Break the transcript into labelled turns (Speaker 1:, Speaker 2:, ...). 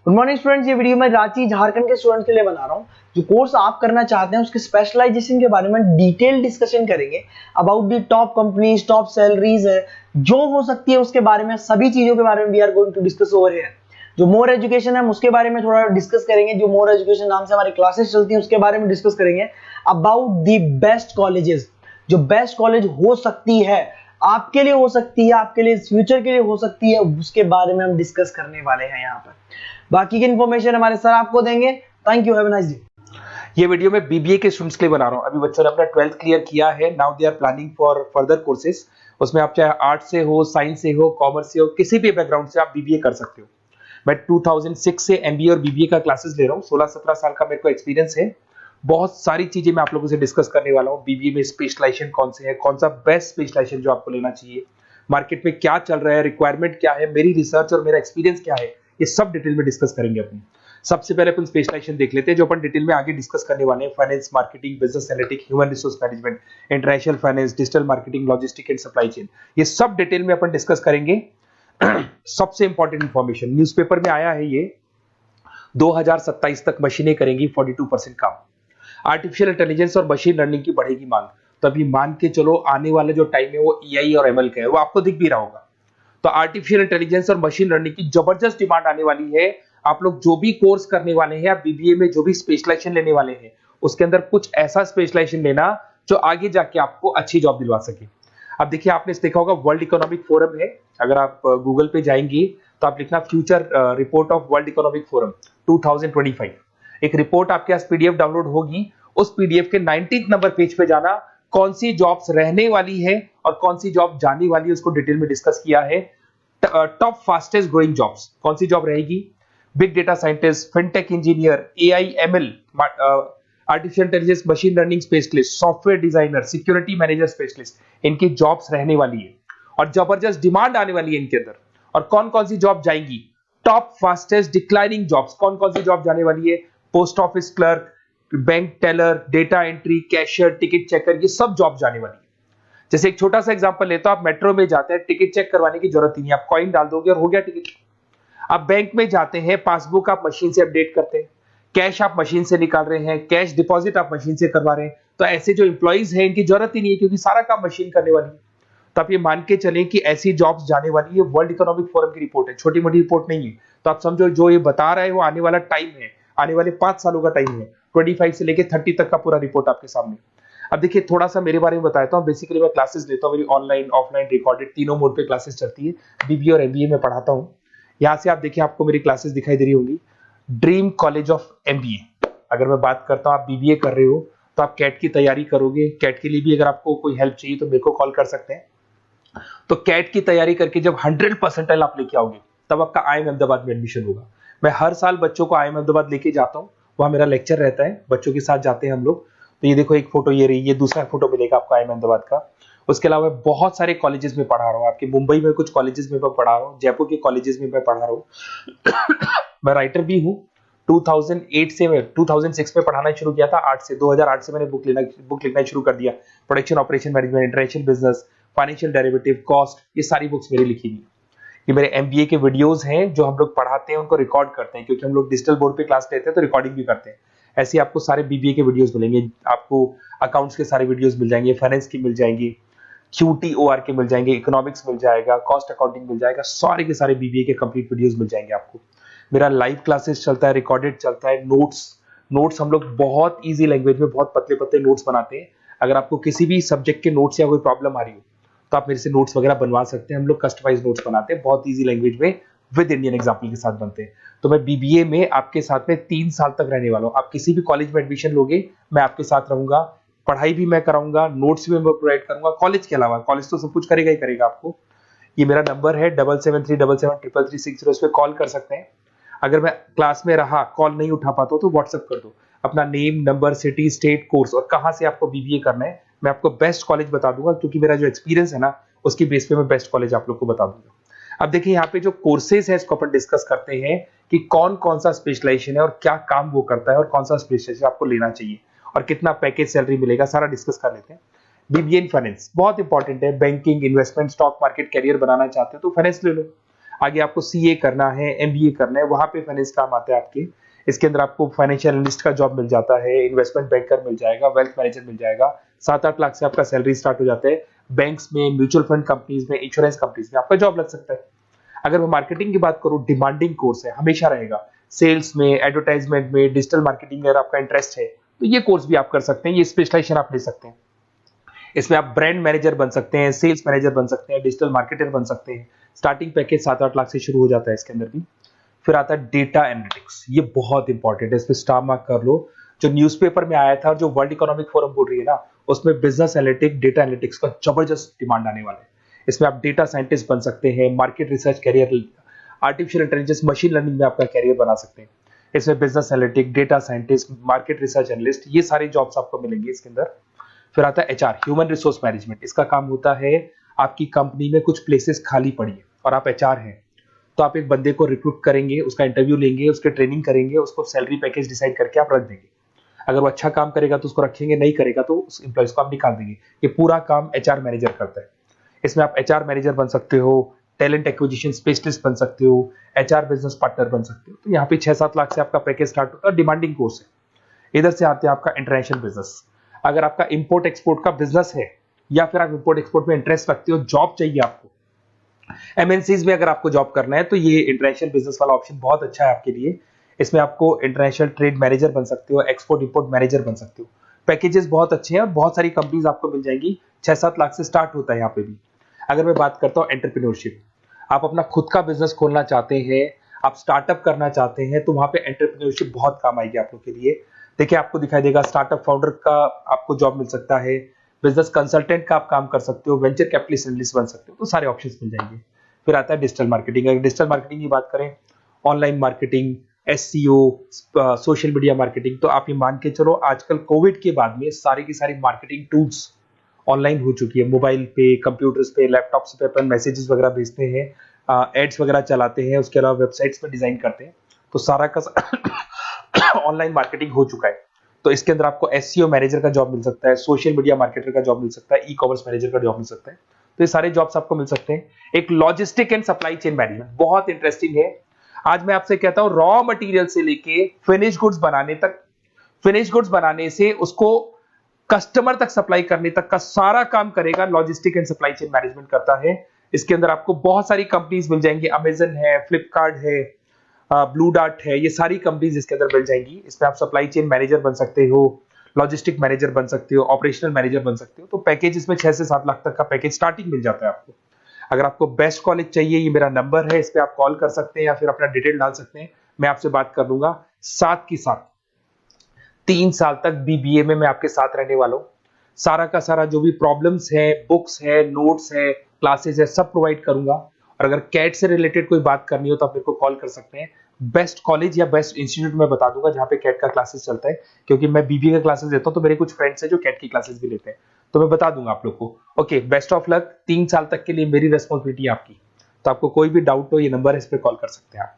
Speaker 1: Good morning students, ये video मैं रांची झारखंड के स्टूडेंट्स के लिए बना रहा हूँ। जो कोर्स आप करना चाहते हैं उसके स्पेशलाइजेशन के बारे में डिटेल डिस्कशन करेंगे। About the top companies, top salaries है, जो हो सकती है उसके बारे में, सभी चीजों के बारे में we are going to discuss over here. जो मोर एजुकेशन है उसके बारे में थोड़ा डिस्कस करेंगे। जो मोर एजुकेशन नाम से हमारी क्लासेस चलती हैं उसके बारे में डिस्कस करेंगे। अबाउट दी बेस्ट कॉलेजेस, जो बेस्ट कॉलेज हो सकती है, आपके लिए हो सकती है, आपके लिए फ्यूचर के लिए हो सकती है, उसके बारे में हम डिस्कस करने वाले हैं यहाँ पर। बाकी की इन्फॉर्मेशन हमारे सर आपको देंगे। Thank you, have a nice day.
Speaker 2: ये वीडियो मैं बीबीए के स्टूडेंट्स के लिए बना रहा हूँ। अभी बच्चों ने अपना 12th क्लियर किया है, now they are planning for further courses. उसमें आप चाहे आर्ट से हो, साइंस से हो, कॉमर्स से हो, किसी भी बैकग्राउंड से आप बीबीए कर सकते हो। मैं 2006 से एमबीए और बीबीए का क्लासेस ले रहा हूँ। 16-17 साल का मेरे को एक्सपीरियंस है। बहुत सारी चीजें मैं आप लोगों से डिस्कस करने वाला हूँ। बीबीए में स्पेशलाइजेशन कौन से है, कौन सा बेस्ट स्पेशलाइजेशन जो आपको लेना चाहिए, मार्केट में क्या चल रहा है, रिक्वायरमेंट क्या है, मेरी रिसर्च और मेरा एक्सपीरियंस क्या है, ये सब डिटेल में डिस्कस करेंगे अपनी। सबसे पहले अपन स्पेशलाइजेशन देख लेते हैं, जो अपन डिटेल में आगे डिस्कस करने वाले हैं। Finance, marketing, business analytics, human resource management, international finance, digital marketing, logistic and supply chain, ये सब डिटेल में अपन डिस्कस करेंगे। सबसे इंपॉर्टेंट इंफॉर्मेशन, न्यूज़पेपर में आया है ये 2027 तक मशीनें करेंगी 42% काम। आर्टिफिशियल इंटेलिजेंस और मशीन लर्निंग की बढ़ेगी मांग। तो अभी मान के चलो आने वाला जो टाइम है वो एआई और एमएल का है, वो आपको दिख भी रहा होगा। तो आर्टिफिशियल इंटेलिजेंस और मशीन लर्निंग की जबरदस्त डिमांड आने वाली है। आप लोग जो भी कोर्स करने वाले हैं, आप बीबीए में जो भी स्पेशलाइजेशन लेने वाले हैं, उसके अंदर कुछ ऐसा स्पेशलाइजेशन लेना जो आगे जाके आपको अच्छी जॉब दिलवा सके। अब देखिए, आपने देखा होगा वर्ल्ड इकोनॉमिक फोरम है। अगर आप गूगल पे जाएंगे तो आप लिखना future report of world economic forum 2025। एक रिपोर्ट आपके पास पीडीएफ डाउनलोड होगी। उस पीडीएफ के 19th नंबर पेज पे जाना, कौन सी जॉब्स रहने वाली है और कौन सी जॉब जाने वाली है, उसको डिटेल में डिस्कस किया है। टॉप फास्टेस्ट ग्रोइंग जॉब्स, कौन सी जॉब रहेगी? Big data scientist, fintech engineer, AI ML, artificial intelligence, machine learning specialist, software designer, security manager specialist, इनकी जॉब्स रहने वाली है और जबरदस्त डिमांड आने वाली है इनके अंदर। और कौन कौन सी जॉब जाएंगी? टॉप फास्टेस्ट डिक्लाइनिंग जॉब्स, कौन कौन सी जॉब जाने वाली है? Post office clerk, bank teller, data entry, cashier, ticket checker, ये सब जॉब जाने वाली है। जैसे एक छोटा सा एग्जांपल लेते हो, आप मेट्रो में जाते हैं, टिकट चेक करवाने की जरूरत ही नहीं, आप कॉइन डाल दोगे और हो गया टिकट। आप बैंक में जाते हैं, पासबुक आप मशीन से अपडेट करते हैं, कैश आप मशीन से निकाल रहे हैं, कैश डिपॉजिट आप मशीन से करवा रहे हैं। तो ऐसे जो एम्प्लॉइज हैं, इनकी जरूरत ही नहीं है, क्योंकि सारा काम मशीन करने वाली है। तो आप ये मान के चलें कि ऐसी जॉब्स जाने वाली है। वर्ल्ड इकोनॉमिक फोरम की रिपोर्ट है, छोटी मोटी रिपोर्ट नहीं है। तो आप समझो, जो ये बता रहा है वो आने वाला टाइम है, आने वाले 5 सालों का टाइम है। 25 से लेके 30 तक का पूरा रिपोर्ट आपके सामने। अब देखिए, थोड़ा सा मेरे बारे में बताता हूँ। बेसिकली मैं क्लासेस लेता हूँ, मेरी ऑनलाइन, ऑफलाइन, रिकॉर्डेड, तीनों मोड पे क्लासेस चलती है। बीबीए और एमबीए में पढ़ाता हूँ। यहाँ से आप देखिए, आपको मेरी क्लासेस दिखाई दे रही होंगी। Dream college of MBA. अगर मैं बात करता हूँ, आप बीबीए कर रहे हो तो आप कैट की तैयारी करोगे। कैट के लिए भी अगर आपको कोई हेल्प चाहिए तो मेरे को कॉल कर सकते हैं। तो कैट की तैयारी करके जब 100% आप लेके आओगे, तब आपका आईएम अहमदाबाद में एडमिशन होगा। मैं हर साल बच्चों को आईएम अहमदाबाद लेके जाता हूँ, वहां मेरा लेक्चर रहता है, बच्चों के साथ जाते हैं हम लोग। तो ये देखो, एक फोटो ये रही, ये दूसरा फोटो मिलेगा आपको आईएम अहमदाबाद का। उसके अलावा बहुत सारे कॉलेजेस में पढ़ा रहा हूँ। आपके मुंबई में कुछ कॉलेजेस में मैं पढ़ा रहा हूँ, जयपुर के कॉलेजेस में मैं पढ़ा रहा हूँ। मैं राइटर भी हूँ। 2008 से मैं 2006 में पढ़ाना शुरू किया था। 2008 से मैंने बुक लिखना शुरू कर दिया। Production operation management, international business, financial derivative, cost, ये सारी बुक्स मेरी लिखी हुई। ये मेरे एमबीए के वीडियोस हैं जो हम लोग पढ़ाते हैं, उनको रिकॉर्ड करते हैं, क्योंकि हम लोग डिजिटल बोर्ड पे क्लास लेते हैं तो रिकॉर्डिंग भी करते हैं। ऐसे आपको सारे बीबीए के वीडियोस मिलेंगे। आपको अकाउंट्स के सारे वीडियोस मिल जाएंगे, फाइनेंस की मिल जाएंगी, क्यूटीओआर के मिल जाएंगे, इकोनॉमिक्स मिल जाएगा, कॉस्ट अकाउंटिंग मिल जाएगा, सारे के सारे बीबीए के कंप्लीट वीडियोस मिल जाएंगे आपको। मेरा लाइव क्लासेस चलता है, रिकॉर्डेड चलता है, नोट्स हम लोग बहुत ईजी लैंग्वेज में बहुत पतले पतले नोट्स बनाते हैं। अगर आपको किसी भी सब्जेक्ट के नोट्स या कोई प्रॉब्लम आ रही हो तो आप मेरे से नोट्स वगैरह बनवा सकते हैं। हम लोग कस्टमाइज नोट्स बनाते हैं, बहुत ईजी लैंग्वेज में, विद इंडियन एग्जाम्पल के साथ बनते हैं। तो मैं बीबीए में आपके साथ में 3 साल तक रहने वाला हूँ। आप किसी भी कॉलेज में एडमिशन लोगे, मैं आपके साथ रहूंगा, पढ़ाई भी मैं कराऊंगा, नोट्स भी मैं प्रोवाइड करूंगा। कॉलेज के अलावा, कॉलेज तो सब कुछ करेगा ही करेगा आपको। ये मेरा नंबर है 7737733360, इस पे कॉल कर सकते हैं। अगर मैं क्लास में रहा, कॉल नहीं उठा पाता तो व्हाट्सएप कर दो अपना name, number, city, state, course और कहां से आपको बीबीए करना है। मैं आपको बेस्ट कॉलेज बता दूंगा, क्योंकि मेरा जो एक्सपीरियंस है ना, उसकी बेस पे मैं बेस्ट कॉलेज आप लोग को बता दूंगा। अब देखिए, यहाँ पे जो कोर्सेज है इसको अपन डिस्कस करते हैं कि कौन कौन सा स्पेशलाइजेशन है और क्या काम वो करता है और कौन सा स्पेशलाइजेशन आपको लेना चाहिए और कितना पैकेज सैलरी मिलेगा, सारा डिस्कस कर लेते हैं। बीबीए इन फाइनेंस बहुत इंपॉर्टेंट है। Banking, investment, stock market, career बनाना चाहते हो तो फाइनेंस ले लो। आगे आपको सीए करना है, एमबीए करना है, वहां पे फाइनेंस काम आता है आपके। इसके अंदर आपको फाइनेंशियल एनालिस्ट का जॉब मिल जाता है, इन्वेस्टमेंट बैंकर मिल जाएगा, वेल्थ मैनेजर मिल जाएगा। 7-8 लाख से आपका सैलरी स्टार्ट हो जाता है। बैंक्स में, म्यूचुअल फंड कंपनीज में, इंश्योरेंस कंपनीज में आपका जॉब लग सकता है। अगर मैं मार्केटिंग की बात करूं, डिमांडिंग कोर्स है, हमेशा रहेगा। सेल्स में, एडवर्टाइजमेंट में, डिजिटल मार्केटिंग में अगर आपका इंटरेस्ट है तो ये कोर्स भी आप कर सकते हैं, ये स्पेशलाइजेशन आप ले सकते हैं। इसमें आप ब्रांड मैनेजर बन सकते हैं, सेल्स मैनेजर बन सकते हैं, डिजिटल मार्केटर बन सकते हैं। स्टार्टिंग पैकेज 7-8 लाख से शुरू हो जाता है इसके अंदर भी। फिर आता है डेटा एनालिटिक्स, ये बहुत इंपॉर्टेंट है, इस पे स्टार मार्क कर लो। जो न्यूज़पेपर में आया था और जो वर्ल्ड इकोनॉमिक फोरम बोल रही है ना, उसमें बिजनेस एनालिटिक्स, डेटा एनालिटिक्स का जबरदस्त डिमांड आने वाला है। इसमें आप डेटा साइंटिस्ट बन सकते हैं, market research career, artificial intelligence, machine learning में आपका कैरियर बना सकते हैं। इसमें business analytic, data scientist, market research analyst, ये सारे जॉब्स आपको मिलेंगे इसके अंदर। फिर आता है एचआर, ह्यूमन रिसोर्स मैनेजमेंट। इसका काम होता है, आपकी कंपनी में कुछ प्लेसेस खाली पड़ी है और आप एचआर हैं, तो आप एक बंदे को रिक्रूट करेंगे, उसका इंटरव्यू लेंगे, उसके ट्रेनिंग करेंगे, उसको सैलरी पैकेज डिसाइड करके आप रख देंगे। अगर वो अच्छा काम करेगा तो उसको रखेंगे, नहीं करेगा तो उस एम्प्लॉइज को आप निकाल देंगे। ये पूरा काम एचआर मैनेजर करता है। इसमें आप एचआर मैनेजर बन सकते हो, टैलेंट एक्विजिशन स्पेशलिस्ट बन सकते हो, एचआर बिजनेस पार्टनर बन सकते हो। तो यहाँ पे 6-7 लाख से आपका पैकेज स्टार्ट होता है, डिमांडिंग कोर्स है। इधर से आते हैं आपका इंटरनेशनल बिजनेस। अगर आपका इंपोर्ट एक्सपोर्ट का बिजनेस है या फिर आप इंपोर्ट एक्सपोर्ट में इंटरेस्ट रखते हो, जॉब चाहिए आपको, एमएनसीज में अगर आपको जॉब करना है, तो ये इंटरनेशनल बिजनेस वाला ऑप्शन बहुत अच्छा है आपके लिए। इसमें आपको इंटरनेशनल ट्रेड मैनेजर बन सकते हो, एक्सपोर्ट इंपोर्ट मैनेजर बन सकते हो। पैकेजेस बहुत अच्छे हैं और बहुत सारी कंपनीज आपको मिल जाएंगी। 6-7 लाख से स्टार्ट होता है यहाँ पे भी। अगर मैं बात करता हूँ एंटरप्रेन्योरशिप, आप अपना खुद का बिजनेस खोलना चाहते हैं, आप स्टार्टअप करना चाहते हैं, तो वहां पे एंटरप्रेन्योरशिप बहुत काम आएगी आप लोग के लिए। देखिए, आपको दिखाई देगा, स्टार्टअप फाउंडर का आपको जॉब मिल सकता है, बिजनेस कंसल्टेंट का आप काम कर सकते हो, वेंचर कैपिटलिस्ट एनालिस्ट बन सकते हो, तो सारे ऑप्शंस मिल जाएंगे। फिर आता है डिजिटल मार्केटिंग। अगर डिजिटल मार्केटिंग की बात करें, online marketing, SEO, social media marketing, तो आप ये मान के चलो, आजकल कोविड के बाद में सारी की सारी मार्केटिंग टूल्स ऑनलाइन हो चुकी है। मोबाइल पे, कंप्यूटर्स पे, लैपटॉप्स पे अपन मैसेजेस वगैरह भेजते हैं, एड्स वगैरह चलाते हैं, उसके अलावा वेबसाइट्स में डिजाइन करते हैं, तो सारा का ऑनलाइन मार्केटिंग हो चुका है। तो इसके अंदर आपको एसईओ मैनेजर का जॉब मिल सकता है, सोशल मीडिया मार्केटर का जॉब मिल सकता है, ई कॉमर्स मैनेजर का जॉब मिल सकता है। तो ये सारे जॉब्स आपको मिल सकते हैं। एक logistic and supply chain management बहुत इंटरेस्टिंग है। आज मैं आपसे कहता हूं, रॉ मटेरियल से लेके फिनिश गुड्स बनाने तक, फिनिश गुड्स बनाने से उसको कस्टमर तक सप्लाई करने तक का सारा काम करेगा logistic and supply chain management करता है। इसके अंदर आपको बहुत सारी कंपनीज मिल जाएंगी, अमेजन है, फ्लिपकार्ट है, ब्लू डार्ट है, ये सारी कंपनीज इसके अंदर मिल जाएंगी। इसमें आप सप्लाई चेन मैनेजर बन सकते हो, लॉजिस्टिक मैनेजर बन सकते हो, ऑपरेशनल मैनेजर बन सकते हो। तो पैकेज इसमें 6 से 7 लाख तक का पैकेज स्टार्टिंग मिल जाता है आपको। अगर आपको बेस्ट कॉलेज चाहिए, ये मेरा नंबर है, इस पे आप कॉल कर सकते हैं या फिर अपना डिटेल डाल सकते हैं, मैं आपसे बात कर लूंगा। साथ की साथ 3 साल तक बीबीए में मैं आपके साथ रहने वाला हूं। सारा का सारा जो भी प्रॉब्लम्स है, बुक्स है, नोट्स है, क्लासेस है, सब प्रोवाइड करूंगा। और अगर कैट से रिलेटेड कोई बात करनी हो तो आप मेरे को कॉल कर सकते हैं। बेस्ट कॉलेज या बेस्ट इंस्टीट्यूट में बता दूंगा जहां पे कैट का क्लासेस चलता है, क्योंकि मैं बीबीए का क्लासेस देता हूं, तो मेरे कुछ फ्रेंड्स हैं जो कैट की क्लासेस भी लेते हैं, तो मैं बता दूंगा आप लोग को। Okay, best of luck. 3 साल तक के लिए मेरी रेस्पॉन्सिबिलिटी आपकी। तो आपको कोई भी डाउट हो, ये नंबर है, इस पे कॉल कर सकते हैं आप।